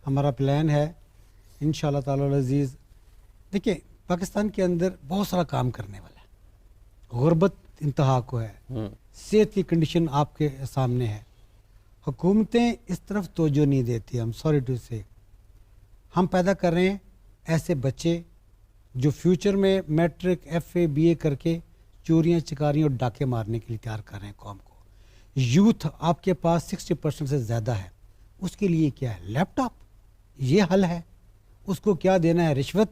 ہمارا پلان ہے انشاءاللہ تعالی العزیز. دیکھیں پاکستان کے اندر بہت سارا کام کرنے والا ہے. غربت انتہا کو ہے, صحت کی کنڈیشن آپ کے سامنے ہے. حکومتیں اس طرف توجہ نہیں دیتی. ہم سوری ٹو سے ہم پیدا کر رہے ہیں ایسے بچے جو فیوچر میں میٹرک ایف اے بی اے کر کے چوریاں چکاریاں اور ڈاکے مارنے کے لیے تیار کر رہے ہیں قوم کو. یوتھ آپ کے پاس 60% سے زیادہ ہے. اس کے لیے کیا ہے؟ لیپ ٹاپ. یہ حل ہے. اس کو کیا دینا ہے؟ رشوت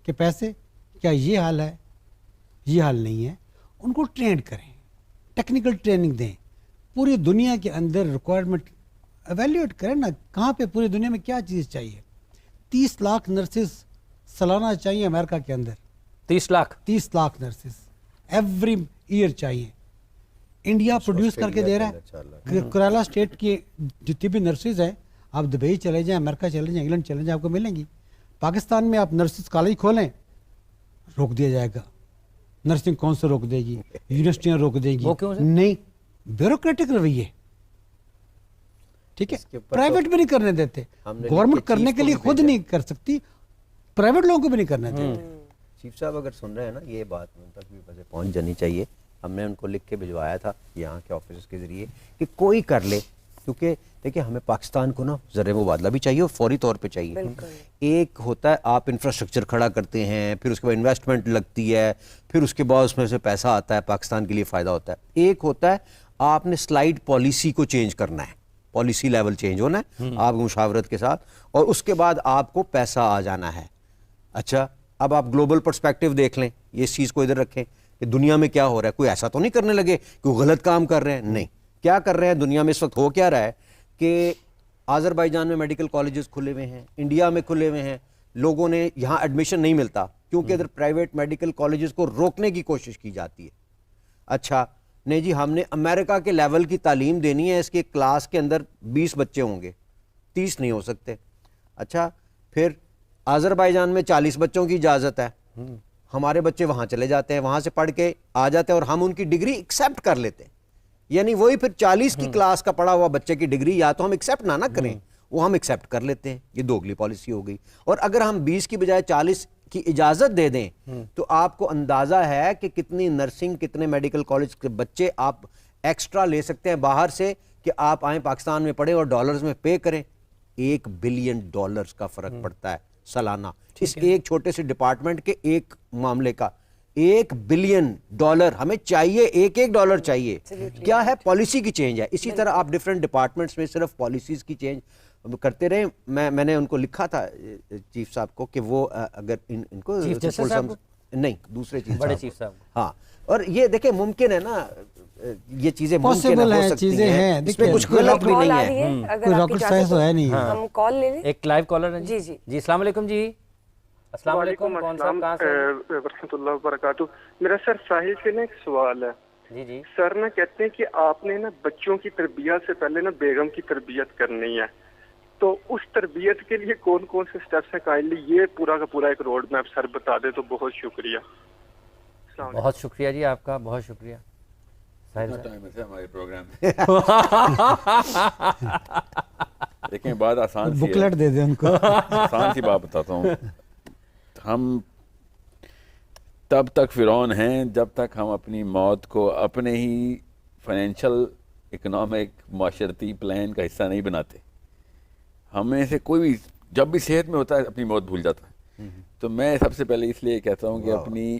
کے پیسے. کیا یہ حل ہے؟ یہ حل نہیں ہے. ان کو ٹرینڈ کریں, ٹیکنیکل ٹریننگ دیں. پوری دنیا کے اندر ریکوائرمنٹ ایویلیویٹ کریں نا, کہاں پہ پوری دنیا میں کیا چیز چاہیے. 30 لاکھ نرسز سالانہ چاہیے امریکہ کے اندر. 30 لاکھ نرسز ایوری ایئر چاہیے. انڈیا پروڈیوس کر کے دے رہا ہے. کیرالا اسٹیٹ کی جتنی بھی نرسز ہیں, آپ دبئی چلے جائیں, امریکہ چلے جائیں, انگلینڈ چلے جائیں, آپ کو ملیں گی. پاکستان میں آپ نرسز کالج کھولیں, روک دیا جائے گا. نرسنگ کونسل روک دے گی, یونیورسٹیاں روک دے گی. نہیں, بیوروکریٹک رویے. ٹھیک ہے, پرائیویٹ بھی نہیں کرنے دیتے. گورنمنٹ کرنے کے لیے خود نہیں کر سکتی, پرائیویٹ لوگوں کو بھی نہیں کرنے دیتے. چیف صاحب اگر سن رہے ہیں نا, یہ بات ان تک بھی وجہ پہنچ جانی چاہیے. ہم نے ان کو لکھ کے بھجوایا تھا یہاں کے آفیسز کے ذریعے کہ کوئی کر لے, کیونکہ دیکھیں ہمیں پاکستان کو نا زر مبادلہ بھی چاہیے اور فوری طور پہ چاہیے. ایک ہوتا ہے آپ انفراسٹرکچر کھڑا کرتے ہیں, پھر اس کے بعد انویسٹمنٹ لگتی ہے, پھر اس کے بعد اس میں سے پیسہ آتا ہے, پاکستان کے لیے فائدہ ہوتا ہے. ایک ہوتا ہے آپ نے سلائڈ پالیسی کو چینج کرنا ہے, پالیسی لیول چینج ہونا ہے آپ مشاورت کے ساتھ, اور اس کے بعد آپ کو پیسہ آ جانا ہے. اچھا, اب آپ گلوبل پرسپیکٹیو دیکھ لیں, یہ چیز کو ادھر رکھیں کہ دنیا میں کیا ہو رہا ہے. کوئی ایسا تو نہیں کرنے لگے کہ وہ غلط کام کر رہے ہیں, نہیں. کیا کر رہے ہیں دنیا میں اس وقت ہو کیا رہا ہے کہ آذربائیجان میں میڈیکل کالجز کھلے ہوئے ہیں, انڈیا میں کھلے ہوئے ہیں. لوگوں نے یہاں ایڈمیشن نہیں ملتا کیونکہ ادھر پرائیویٹ میڈیکل کالجز کو روکنے کی کوشش کی جاتی ہے. اچھا نہیں جی, ہم نے امریکہ کے لیول کی تعلیم دینی ہے, اس کے کلاس کے اندر 20 بچے ہوں گے, 30 نہیں ہو سکتے. اچھا, پھر آذربائیجان میں 40 بچوں کی اجازت ہے, ہمارے بچے وہاں چلے جاتے ہیں, وہاں سے پڑھ کے آ جاتے ہیں اور ہم ان کی ڈگری ایکسیپٹ کر لیتے ہیں. یعنی وہی پھر 40 کی کلاس کا پڑھا ہوا بچے کی ڈگری یا تو ہم ایکسیپٹ نہ کریں, وہ ہم ایکسیپٹ کر لیتے ہیں. یہ دوگلی پالیسی ہو گئی. اور اگر ہم 20 کی بجائے 40 کی اجازت دے دیں تو آپ کو اندازہ ہے کہ کتنی نرسنگ, کتنے میڈیکل کالج کے بچے آپ ایکسٹرا لے سکتے ہیں باہر سے کہ آپ آئیں پاکستان میں پڑھیں اور ڈالرز میں پے کریں. $1 بلین کا فرق پڑتا ہے سالانہ اس ایک چھوٹے سے ڈپارٹمنٹ کے ایک معاملے کا. $1 بلین ہمیں چاہیے, $1 چاہیے. کیا ہے؟ پالیسی کی چینج ہے. اسی طرح آپ ڈفرینٹ ڈپارٹمنٹس میں صرف پالیسیز کی چینج کرتے رہیں. میں نے ان کو لکھا تھا چیف صاحب کو کہ وہ اگر ان کو نہیں دوسرے چیف صاحب, ہاں. اور یہ دیکھیں ممکن ہے نا, یہ چیزیں پاسبل ہیں, چیزیں ہیں, اس میں کچھ غلط بھی نہیں ہے. کوئی راکٹ سائنس تو ہے نہیں. ہم کال لے لیں. ایک لائیو کالر ہے. جی جی جی, السلام علیکم. جی السلام علیکم. کون صاحب کہاں سے؟ ورحمۃ اللہ وبرکاتہ. میرا سر ساحل سے نا ایک سوال ہے. جی جی سر نا کہتے ہیں کہ آپ نے نا بچوں کی تربیت سے پہلے نا بیگم کی تربیت کرنی ہے, تو اس تربیت کے لیے کون کون سے سٹیپس ہیں؟ کائنڈلی یہ پورا کا پورا ایک روڈ میپ سر بتا دے تو بہت شکریہ. بہت شکریہ جی آپ کا, بہت شکریہ. ہمارے پروگرام دیکھیں بات آسان سی بکلیٹ دے دیں ان کو. آسان سی بات بتاتا ہوں. ہم تب تک فرعون ہیں جب تک ہم اپنی موت کو اپنے ہی فائنینشیل, اکنامک, معاشرتی پلان کا حصہ نہیں بناتے. ہمیں سے کوئی بھی جب بھی صحت میں ہوتا ہے اپنی موت بھول جاتا ہے. تو میں سب سے پہلے اس لیے کہتا ہوں کہ اپنی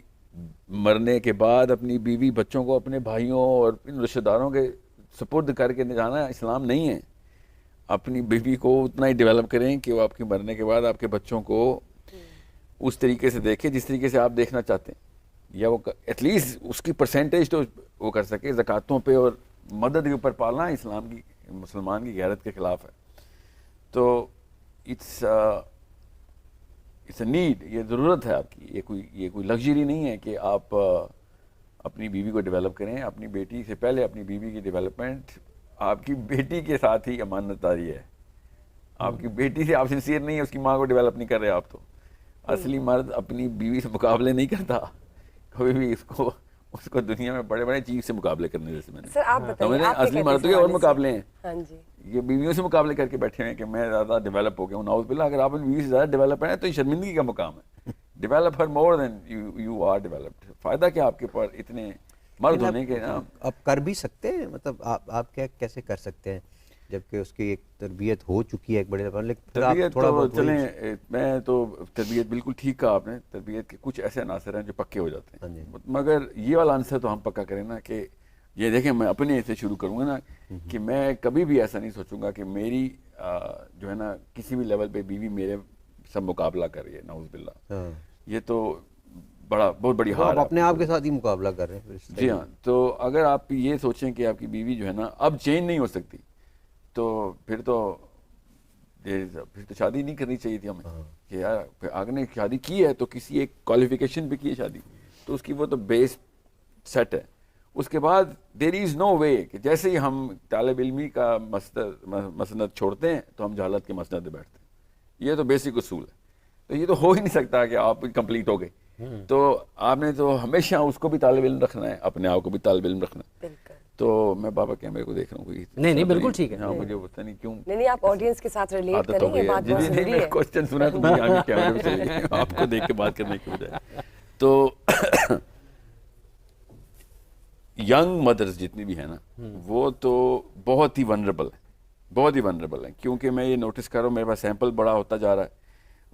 مرنے کے بعد اپنی بیوی بچوں کو اپنے بھائیوں اور رشتہ داروں کے سپرد کر کے جانا اسلام نہیں ہے. اپنی بیوی کو اتنا ہی ڈیولپ کریں کہ وہ آپ کے مرنے کے بعد آپ کے بچوں کو اس طریقے سے دیکھے جس طریقے سے آپ دیکھنا چاہتے ہیں, یا وہ ایٹ لیسٹ اس کی پرسنٹیج تو وہ کر سکے. زکوٰۃوں پہ اور مدد کے اوپر پالنا اسلام کی, مسلمان کی غیرت کے خلاف ہے. تو اٹس اے نیڈ, یہ ضرورت ہے آپ کی. یہ کوئی لگژری نہیں ہے کہ آپ اپنی بیوی کو ڈیولپ کریں. اپنی بیٹی سے پہلے اپنی بیوی کی ڈیولپمنٹ آپ کی بیٹی کے ساتھ ہی امانت داری ہے. آپ کی بیٹی سے آپ سنسیئر نہیں ہے, اس کی ماں کو ڈیولپ نہیں کر رہے آپ. تو اصلی مرد اپنی بیوی سے مقابلے نہیں کرتا کبھی بھی, اس کو اس کو دنیا میں بڑے بڑے چیز سے مقابلے کرنے جیسے میں نے سر آپ بتائیے آپ اصلی مردوں کے اور مقابلے ہیں. ہاں جی یہ بیویوں سے مقابلے کر کے بیٹھے ہوئے ہیں کہ میں زیادہ ڈیولپ ہو گیا ہوں. نعوذ باللہ, اگر آپ ان بیوی سے زیادہ ڈیولپ ہیں تو یہ شرمندگی کا مقام ہے. Develop her more than you are developed. فائدہ کیا آپ کے پر اتنے مرد ہونے کے نا. آپ کر بھی سکتے ہیں, مطلب آپ کیا کیسے کر سکتے ہیں جبکہ اس کی ایک تربیت ہو چکی ہے ایک بڑے لیکن تربیت تو چلیں, میں تو تربیت بالکل ٹھیک کہا آپ نے. تربیت کے کچھ ایسے عناصر ہیں جو پکے ہو جاتے ہیں, مگر یہ والا عنصر تو ہم پکا کریں نا کہ یہ دیکھیں میں اپنے سے شروع کروں گا نا کہ میں کبھی بھی ایسا نہیں سوچوں گا کہ میری جو ہے نا کسی بھی لیول پہ بیوی میرے سب مقابلہ کر رہی ہے. نعوذ باللہ, یہ تو بہت بڑی ہار. آپ اپنے آپ کے ساتھ ہی مقابلہ کر رہے ہیں. جی ہاں, تو اگر آپ یہ سوچیں کہ آپ کی بیوی جو ہے نا اب چینج نہیں ہو سکتی تو پھر تو شادی نہیں کرنی چاہیے تھی ہمیں. کہ یار آگے نے شادی کی ہے تو کسی ایک کوالیفیکیشن پہ کی ہے شادی, تو اس کی وہ تو بیس سیٹ ہے. اس کے بعد دیر از نو وے کہ جیسے ہی ہم طالب علمی کا مسند چھوڑتے ہیں تو ہم جہالت کے مسند پہ بیٹھتے ہیں. یہ تو بیسک اصول ہے. تو یہ تو ہو ہی نہیں سکتا کہ آپ کمپلیٹ ہو گئے. تو آپ نے تو ہمیشہ اس کو بھی طالب علم رکھنا ہے, اپنے آپ کو بھی طالب علم رکھنا ہے. تو میں بابا کیمرے کو دیکھ رہا ہوں کوئی نہیں بالکل ٹھیک ہے. ہاں مجھے پتہ نہیں کیوں نہیں آپ آڈینس کے ساتھ ریلیٹ کریں, یہ بات بہت ضروری ہے. کوسچن سنا تو مجھے آگے کیمرے سے آپ کو دیکھ کے بات کرنے کی بجائے. تو ینگ مدرز جتنی بھی ہیں نا وہ تو بہت ہی ونربل ہیں, بہت ہی ونربل ہیں. کیونکہ میں یہ نوٹس کر رہا ہوں, میرے پاس سیمپل بڑا ہوتا جا رہا ہے.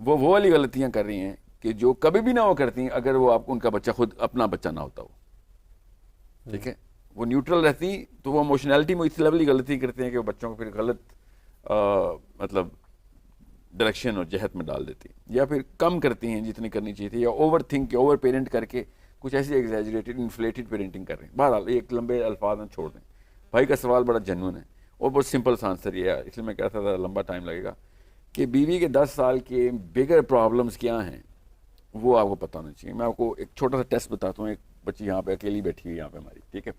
وہ والی غلطیاں کر رہی ہیں کہ جو کبھی بھی نہ وہ کرتی ہیں اگر وہ آپ ان کا بچہ خود اپنا بچہ نہ ہوتا ہو. ٹھیک ہے, وہ نیوٹرل رہتی تو وہ ایموشنالٹی میں اس لیول کی غلطی کرتے ہیں کہ وہ بچوں کو پھر غلط مطلب ڈائریکشن اور جہت میں ڈال دیتی ہیں, یا پھر کم کرتی ہیں جتنی کرنی چاہیے تھی, یا اوور تھنک اوور پیرنٹ کر کے کچھ ایسی ایگزیجریٹڈ انفلیٹڈ پیرنٹنگ کر رہے ہیں. بہرحال ایک لمبے الفاظ میں چھوڑ دیں. بھائی کا سوال بڑا جنون ہے اور بہت سمپل سا آنسر یہ ہے, اس لیے میں کہتا تھا لمبا ٹائم لگے گا, کہ بیوی کے 10 سال کے بگر پرابلمس کیا ہیں وہ آپ کو پتہ ہونا چاہیے. میں آپ کو ایک چھوٹا سا ٹیسٹ بتاتا ہوں. ایک بچی یہاں پہ اکیلی بیٹھی ہوئی یہاں پہ ہماری, ٹھیک ہے.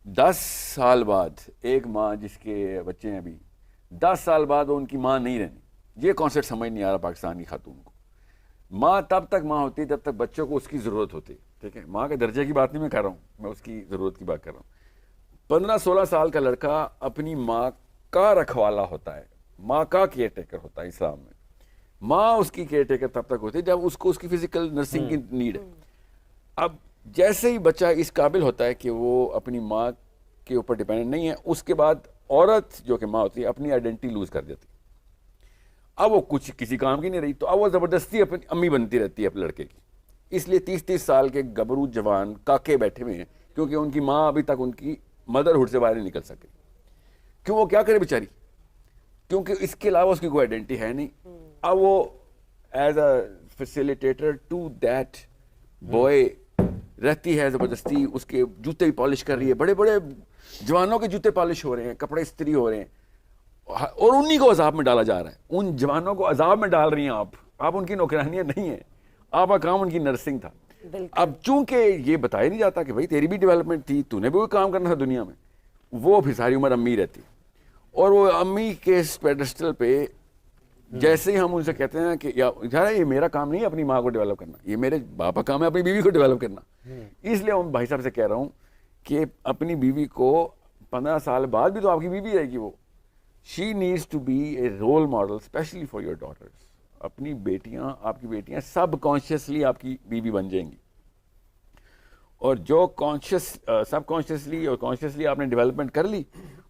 10 سال بعد ایک ماں جس کے بچے ہیں ابھی, 10 سال بعد وہ ان کی ماں نہیں رہنی. یہ کانسیپٹ سمجھ نہیں آ رہا پاکستان کی خاتون کو. ماں تب تک ماں ہوتی ہے جب تک بچوں کو اس کی ضرورت ہوتی ہے. ٹھیک ہے, ماں کے درجے کی بات نہیں میں کر رہا ہوں, میں اس کی ضرورت کی بات کر رہا ہوں. 15-16 سال کا لڑکا اپنی ماں کا رکھوالا ہوتا ہے, ماں کا کیئر ٹیکر ہوتا ہے اسلام میں. ماں اس کی کیئر ٹیکر تب تک ہوتی ہے جب اس کو اس کی فزیکل نرسنگ کی نیڈ ہے. اب جیسے ہی بچہ اس قابل ہوتا ہے کہ وہ اپنی ماں کے اوپر ڈیپینڈنٹ نہیں ہے, اس کے بعد عورت جو کہ ماں ہوتی ہے اپنی آئیڈینٹی لوز کر دیتی ہے. اب وہ کچھ کسی کام کی نہیں رہی, تو اب وہ زبردستی اپنی امی بنتی رہتی ہے اپنے لڑکے کی. اس لیے 30-30 سال کے گبرو جوان کاکے بیٹھے ہوئے ہیں کیونکہ ان کی ماں ابھی تک ان کی مدرہڈ سے باہر نہیں نکل سکے. کیوں, وہ کیا کرے بیچاری, کیونکہ اس کے علاوہ اس کی کوئی آئیڈینٹی ہے نہیں. اب وہ as a facilitator to that boy رہتی ہے زبردستی. اس کے جوتے بھی پالش کر رہی ہے, بڑے بڑے جوانوں کے جوتے پالش ہو رہے ہیں, کپڑے استری ہو رہے ہیں, اور انہی کو عذاب میں ڈالا جا رہا ہے. ان جوانوں کو عذاب میں ڈال رہی ہیں آپ ان کی نوکرانیاں نہیں ہیں, آپ کا کام ان کی نرسنگ تھا. اب چونکہ یہ بتایا نہیں جاتا کہ بھائی تیری بھی ڈیولپمنٹ تھی, تو نے بھی کوئی کام کرنا تھا دنیا میں, وہ پھر ساری عمر امی رہتی. اور وہ امی کے پیڈسٹل پہ جیسے ہی ہم ان سے کہتے ہیں کہ یار یہ میرا کام نہیں ہے اپنی ماں کو ڈیولپ کرنا, یہ میرے باپ کا کام ہے اپنی بیوی کو ڈیولپ کرنا. اس لیے میں بھائی صاحب سے کہہ رہا ہوں کہ اپنی بیوی کو 15 سال بعد بھی تو آپ کی بیوی رہے گی, وہ she needs to be a role model especially for your daughters. اپنی بیٹیاں, آپ کی بیٹیاں سب کانشیسلی آپ کی بیوی بن جائیں گی, اور جو سب کانشیسلی اور کانشیسلی آپ نے ڈیولپمنٹ کر لی,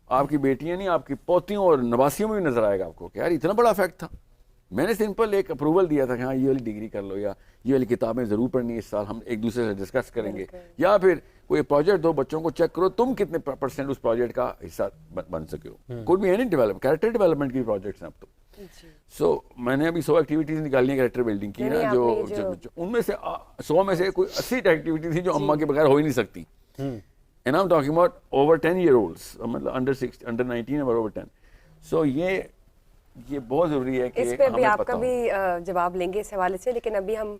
آپ کی بیٹیاں نہیں آپ کی پوتیوں اور نواسیوں میں بھی نظر آئے گا آپ کو کہ یار اتنا بڑا افیکٹ تھا. میں نے سمپل ایک اپروول دیا تھا کہ ہاں یہ والی ڈگری کر لو, یا یہ والی کتابیں ضرور پڑھنی ہے اس سال, ہم ایک دوسرے سے ڈسکس کریں گے, یا پھر کوئی پروجیکٹ دو بچوں کو چیک کرو تم کتنے % اس پروجیکٹ کا حصہ بن سکے ہو. کوئی بھی ہے نہیں ڈیولپ کیریکٹر ڈیولپمنٹ کی پروجیکٹس ہیں اب تو. سو میں نے ابھی 100 ایکٹیویٹیز نکالی ہیں کیریکٹر بلڈنگ کی نا, جو ان میں سے 100 میں سے کوئی 80 ایکٹیویٹی تھی جو اماں کے بغیر ہو ہی نہیں سکتی. And I'm talking about over 10-year-olds, مطلب under 19 اور over 10. So یہ بہت ضروری ہے کہ اس پہ بھی آپ کا بھی جواب لیں گے اس حوالے سے, لیکن ابھی ہم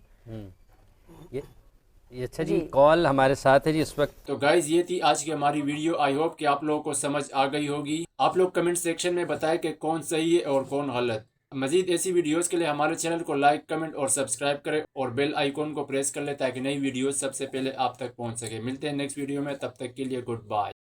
اچھا جی کال ہمارے ساتھ ہے جی اس وقت. تو گائز یہ تھی آج کی ہماری ویڈیو. آئی ہوپ کہ آپ لوگوں کو سمجھ آ گئی ہوگی. آپ لوگ کمنٹ سیکشن میں بتائیں کہ کون صحیح ہے اور کون غلط. مزید ایسی ویڈیوز کے لیے ہمارے چینل کو لائک کمنٹ اور سبسکرائب کریں اور بیل آئیکن کو پریس کر لیں تاکہ نئی ویڈیوز سب سے پہلے آپ تک پہنچ سکے. ملتے ہیں نیکسٹ ویڈیو میں، تب تک کے لیے گڈ بائے.